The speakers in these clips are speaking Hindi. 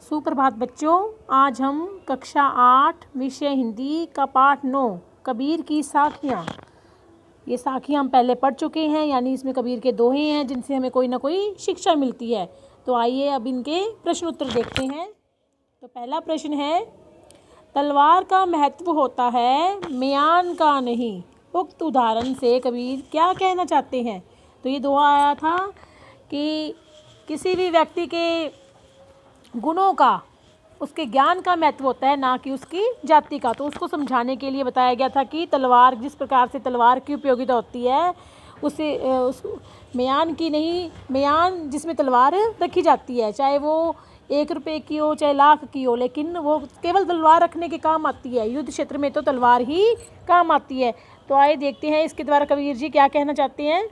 सुप्रभात बच्चों। आज हम कक्षा 8 विषय हिंदी का पाठ 9 कबीर की साखियाँ। ये साखियाँ हम पहले पढ़ चुके हैं, यानी इसमें कबीर के दोहे हैं जिनसे हमें कोई ना कोई शिक्षा मिलती है। तो आइए अब इनके प्रश्न उत्तर देखते हैं। तो पहला प्रश्न है, तलवार का महत्व होता है म्यान का नहीं। उक्त उदाहरण से कबीर क्या कहना चाहते हैं? तो ये दोहा आया था कि किसी भी व्यक्ति के गुणों का, उसके ज्ञान का महत्व होता है, ना कि उसकी जाति का। तो उसको समझाने के लिए बताया गया था कि तलवार, जिस प्रकार से तलवार की उपयोगिता होती है उसे उस म्यान की नहीं, म्यान जिसमें तलवार रखी जाती है, चाहे वो 1 रुपये की हो चाहे लाख की हो, लेकिन वो केवल तलवार रखने के काम आती है। युद्ध क्षेत्र में तो तलवार ही काम आती है। तो आइए देखते हैं इसके द्वारा कबीर जी क्या कहना चाहते हैं।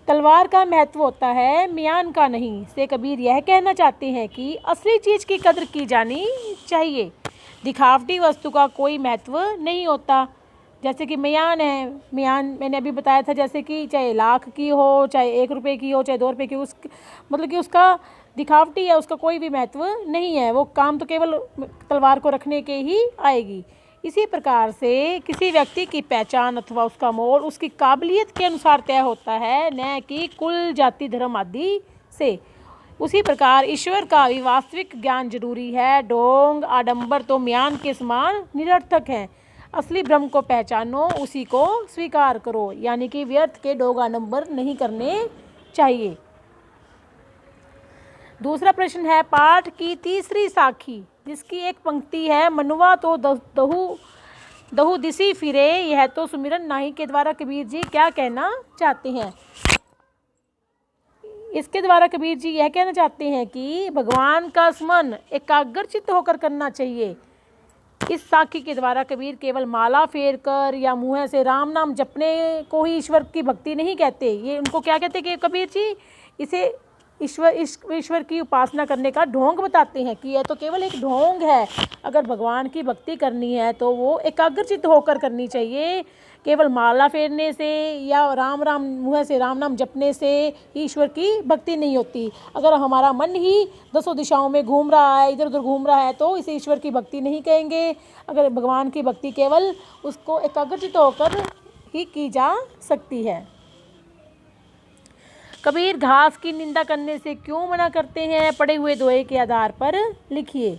तलवार का महत्व होता है म्यान का नहीं से कबीर यह कहना चाहते हैं कि असली चीज़ की कदर की जानी चाहिए। दिखावटी वस्तु का कोई महत्व नहीं होता। जैसे कि म्यान है, म्यान मैंने अभी बताया था, जैसे कि चाहे लाख की हो चाहे 1 रुपये की हो चाहे 2 रुपये की, उस मतलब कि उसका दिखावटी है, उसका कोई भी महत्व नहीं है। वो काम तो केवल तलवार को रखने के ही आएगी। इसी प्रकार से किसी व्यक्ति की पहचान अथवा उसका मोल उसकी काबिलियत के अनुसार तय होता है, न कि कुल जाति धर्म आदि से। उसी प्रकार ईश्वर का भी वास्तविक ज्ञान जरूरी है। ढोंग आडंबर तो म्यान के समान निरर्थक हैं। असली ब्रह्म को पहचानो, उसी को स्वीकार करो। यानी कि व्यर्थ के ढोंग आडंबर नहीं करने चाहिए। दूसरा प्रश्न है, पाठ की तीसरी साखी जिसकी एक पंक्ति है, मनुआ तो दहु दिसी फिरे, यह तो सुमिरन नाही, के द्वारा कबीर जी क्या कहना चाहते हैं? इसके द्वारा कबीर जी यह कहना चाहते हैं कि भगवान का स्मरण एकाग्रचित्त होकर करना चाहिए। इस साखी के द्वारा कबीर केवल माला फेर कर या मुँह से राम नाम जपने को ही ईश्वर की भक्ति नहीं कहते। ये उनको क्या कहते कि कबीर जी इसे ईश्वर की उपासना करने का ढोंग बताते हैं कि यह तो केवल एक ढोंग है। अगर भगवान की भक्ति करनी है तो वो एकाग्रचित्त होकर करनी चाहिए। केवल माला फेरने से या मुँह से राम नाम जपने से ईश्वर की भक्ति नहीं होती। अगर हमारा मन ही दसों दिशाओं में घूम रहा है, इधर उधर घूम रहा है, तो इसे ईश्वर की भक्ति नहीं कहेंगे। अगर भगवान की भक्ति केवल उसको एकाग्रचित्त होकर ही की जा सकती है। कबीर घास की निंदा करने से क्यों मना करते हैं? पढ़े हुए दोहे के आधार पर लिखिए।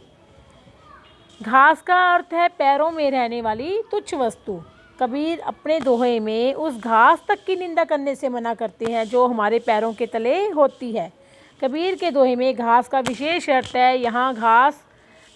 घास का अर्थ है पैरों में रहने वाली तुच्छ वस्तु। कबीर अपने दोहे में उस घास तक की निंदा करने से मना करते हैं जो हमारे पैरों के तले होती है। कबीर के दोहे में घास का विशेष अर्थ है। यहाँ घास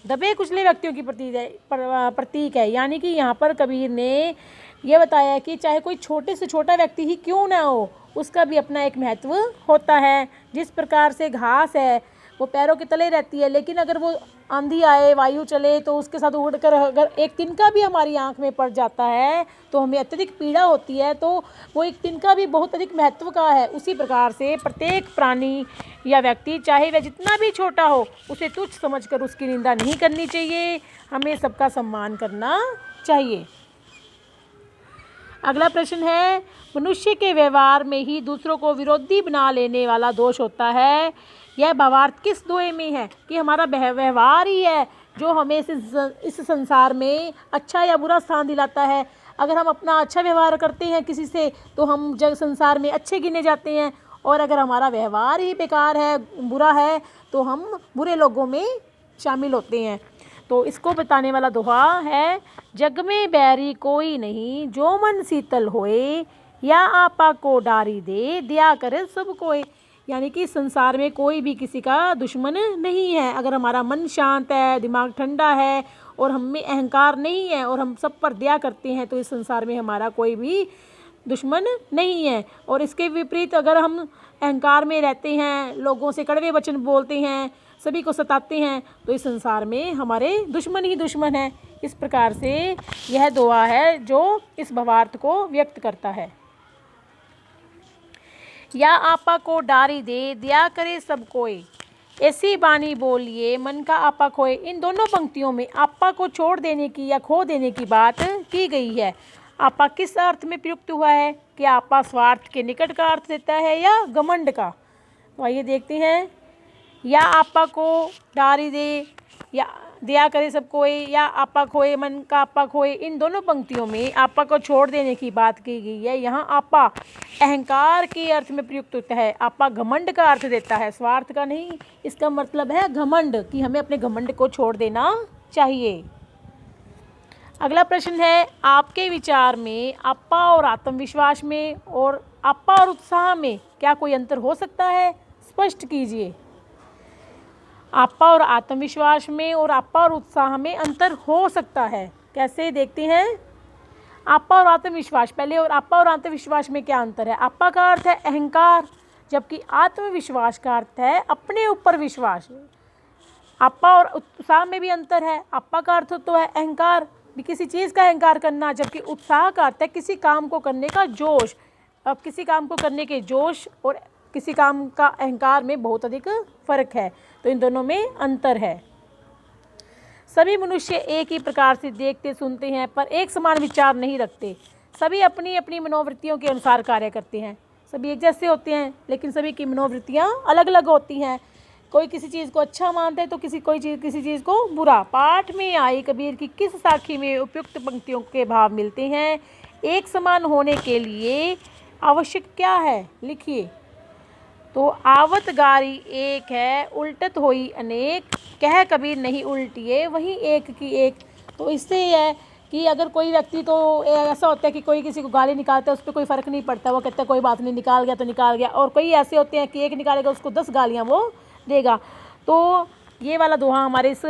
दबे कुचले व्यक्तियों की प्रतीक है। यानी कि यहाँ पर कबीर ने यह बताया कि चाहे कोई छोटे से छोटा व्यक्ति ही क्यों ना हो, उसका भी अपना एक महत्व होता है। जिस प्रकार से घास है वो पैरों के तले रहती है, लेकिन अगर वो आंधी आए, वायु चले, तो उसके साथ उड़कर अगर एक तिनका भी हमारी आंख में पड़ जाता है तो हमें अत्यधिक पीड़ा होती है। तो वो एक तिनका भी बहुत अधिक महत्व का है। उसी प्रकार से प्रत्येक प्राणी या व्यक्ति, चाहे वह जितना भी छोटा हो, उसे तुच्छ समझकर उसकी निंदा नहीं करनी चाहिए। हमें सबका सम्मान करना चाहिए। अगला प्रश्न है, मनुष्य के व्यवहार में ही दूसरों को विरोधी बना लेने वाला दोष होता है। यह भावार्थ किस दोहे में है? कि हमारा व्यवहार ही है जो हमें इस संसार में अच्छा या बुरा स्थान दिलाता है। अगर हम अपना अच्छा व्यवहार करते हैं किसी से तो हम जग संसार में अच्छे गिने जाते हैं, और अगर हमारा व्यवहार ही बेकार है, बुरा है, तो हम बुरे लोगों में शामिल होते हैं। तो इसको बताने वाला दोहा है, जग में बैरी कोई नहीं, जो मन शीतल होए, या आपा को डारी दे, दिया करे सब कोई। यानी कि संसार में कोई भी किसी का दुश्मन नहीं है। अगर हमारा मन शांत है, दिमाग ठंडा है और हम में अहंकार नहीं है और हम सब पर दया करते हैं, तो इस संसार में हमारा कोई भी दुश्मन नहीं है। और इसके विपरीत अगर हम अहंकार में रहते हैं, लोगों से कड़वे वचन बोलते हैं, सभी को सताते हैं, तो इस संसार में हमारे दुश्मन ही दुश्मन है। इस प्रकार से यह दोहा है जो इस भावार्थ को व्यक्त करता है। या आपा को डारी दे, दिया करे सब कोई, ऐसी बानी बोलिए मन का आपा खोए। इन दोनों पंक्तियों में आपा को छोड़ देने की या खो देने की बात की गई है। आपा किस अर्थ में प्रयुक्त हुआ है? कि आपा स्वार्थ के निकट का अर्थ देता है या घमंड का? तो आइए देखते हैं। या आपा को डारी दे, या दिया करे सब कोई, या आपा खोए मन का आपा खोए, इन दोनों पंक्तियों में आपा को छोड़ देने की बात की गई है। यहाँ आपा अहंकार के अर्थ में प्रयुक्त होता है, आपा घमंड का अर्थ देता है, स्वार्थ का नहीं। इसका मतलब है घमंड, कि हमें अपने घमंड को छोड़ देना चाहिए। अगला प्रश्न है, आपके विचार में आपा और आत्मविश्वास में और आपा और उत्साह में क्या कोई अंतर हो सकता है? स्पष्ट कीजिए। आपा और आत्मविश्वास में और आपा और उत्साह में अंतर हो सकता है, कैसे देखते हैं। आपा और आत्मविश्वास, पहले और आपा और आत्मविश्वास में क्या अंतर है? आपा का अर्थ है अहंकार, जबकि आत्मविश्वास का अर्थ है अपने ऊपर विश्वास। आपा और उत्साह में भी अंतर है। आपा का अर्थ तो है अहंकार, भी किसी चीज़ का अहंकार करना, जबकि उत्साह का अर्थ है किसी काम को करने का जोश। अब किसी काम को करने के जोश और किसी काम का अहंकार में बहुत अधिक फर्क है, तो इन दोनों में अंतर है। सभी मनुष्य एक ही प्रकार से देखते सुनते हैं, पर एक समान विचार नहीं रखते। सभी अपनी अपनी मनोवृत्तियों के अनुसार कार्य करते हैं। सभी एक जैसे होते हैं, लेकिन सभी की मनोवृत्तियाँ अलग अलग होती हैं। कोई किसी चीज़ को अच्छा मानता है तो किसी चीज़ को बुरा। पाठ में आई कबीर की किस साखी में उपयुक्त पंक्तियों के भाव मिलते हैं? एक समान होने के लिए आवश्यक क्या है? लिखिए। तो आवत गारी एक है, उल्टत होई अनेक, कह कबीर नहीं उल्टिए वहीं एक की एक। तो इससे ये है कि अगर कोई व्यक्ति, तो ऐसा होता है कि कोई किसी को गाली निकालता है, उस पर कोई फ़र्क नहीं पड़ता, वो कहता है कोई बात नहीं, निकाल गया तो निकाल गया। और कई ऐसे होते हैं कि एक निकालेगा उसको 10 गालियाँ वो देगा। तो ये वाला दोहा हमारे इस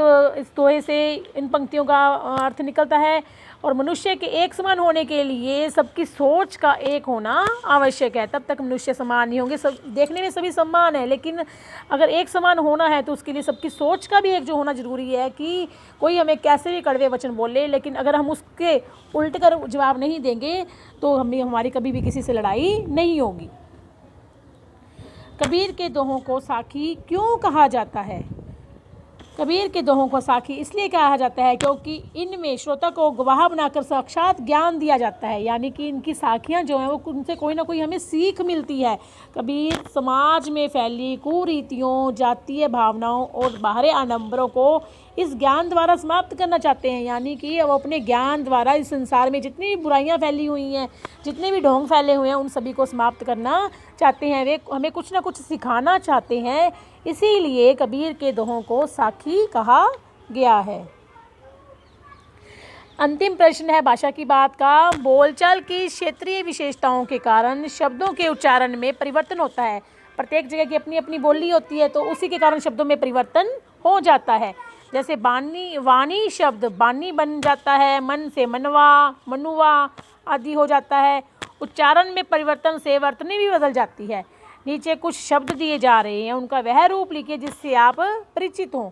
दोहे से, इन पंक्तियों का अर्थ निकलता है। और मनुष्य के एक समान होने के लिए सबकी सोच का एक होना आवश्यक है, तब तक मनुष्य समान नहीं होंगे। सब देखने में सभी समान है, लेकिन अगर एक समान होना है तो उसके लिए सबकी सोच का भी एक जो होना ज़रूरी है, कि कोई हमें कैसे भी कड़वे वचन बोले, लेकिन अगर हम उसके उल्ट कर जवाब नहीं देंगे तो हमारी कभी भी किसी से लड़ाई नहीं होगी। कबीर के दोहों को साखी क्यों कहा जाता है? कबीर के दोहों को साखी इसलिए कहा जाता है क्योंकि इनमें श्रोता को गवाह बनाकर साक्षात ज्ञान दिया जाता है, यानी कि इनकी साखियाँ जो हैं वो उनसे कोई ना कोई हमें सीख मिलती है। कबीर समाज में फैली कुरीतियों, जातीय भावनाओं और बाहरी आडंबरों को इस ज्ञान द्वारा समाप्त करना चाहते हैं, यानी कि वो अपने ज्ञान द्वारा इस संसार में जितनी भी बुराइयां फैली हुई हैं, जितने भी ढोंग फैले हुए हैं, उन सभी को समाप्त करना चाहते हैं। वे हमें कुछ ना कुछ सिखाना चाहते हैं, इसीलिए कबीर के दोहों को साखी कहा गया है। अंतिम प्रश्न है भाषा की बात का। बोलचाल की क्षेत्रीय विशेषताओं के कारण शब्दों के उच्चारण में परिवर्तन होता है। प्रत्येक जगह की अपनी अपनी बोली होती है, तो उसी के कारण शब्दों में परिवर्तन हो जाता है। जैसे वाणी शब्द बानी बन जाता है, मन से मनवा, मनुवा आदि हो जाता है। उच्चारण में परिवर्तन से वर्तनी भी बदल जाती है। नीचे कुछ शब्द दिए जा रहे हैं, उनका वह रूप लिखिए जिससे आप परिचित हों।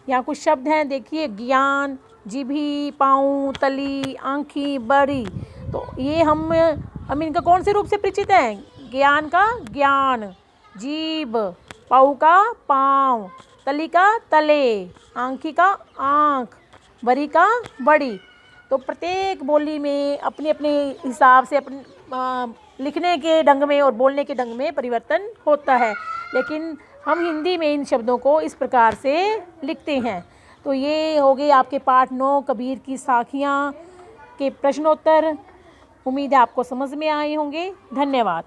यहाँ कुछ शब्द हैं, देखिए। ज्ञान, जीभी, पाँव, तली, आँखी, बड़ी। तो ये हम इनका कौन से रूप से परिचित हैं? ज्ञान का ज्ञान, जीभ, पाँव का पाँव, तली का तले, आँखी का आँख, बड़ी का बड़ी। तो प्रत्येक बोली में अपने अपने हिसाब से लिखने के ढंग में और बोलने के ढंग में परिवर्तन होता है, लेकिन हम हिंदी में इन शब्दों को इस प्रकार से लिखते हैं। तो ये हो गई आपके पाठ 9 कबीर की साखियाँ के प्रश्नोत्तर। उम्मीद है आपको समझ में आए होंगे। धन्यवाद।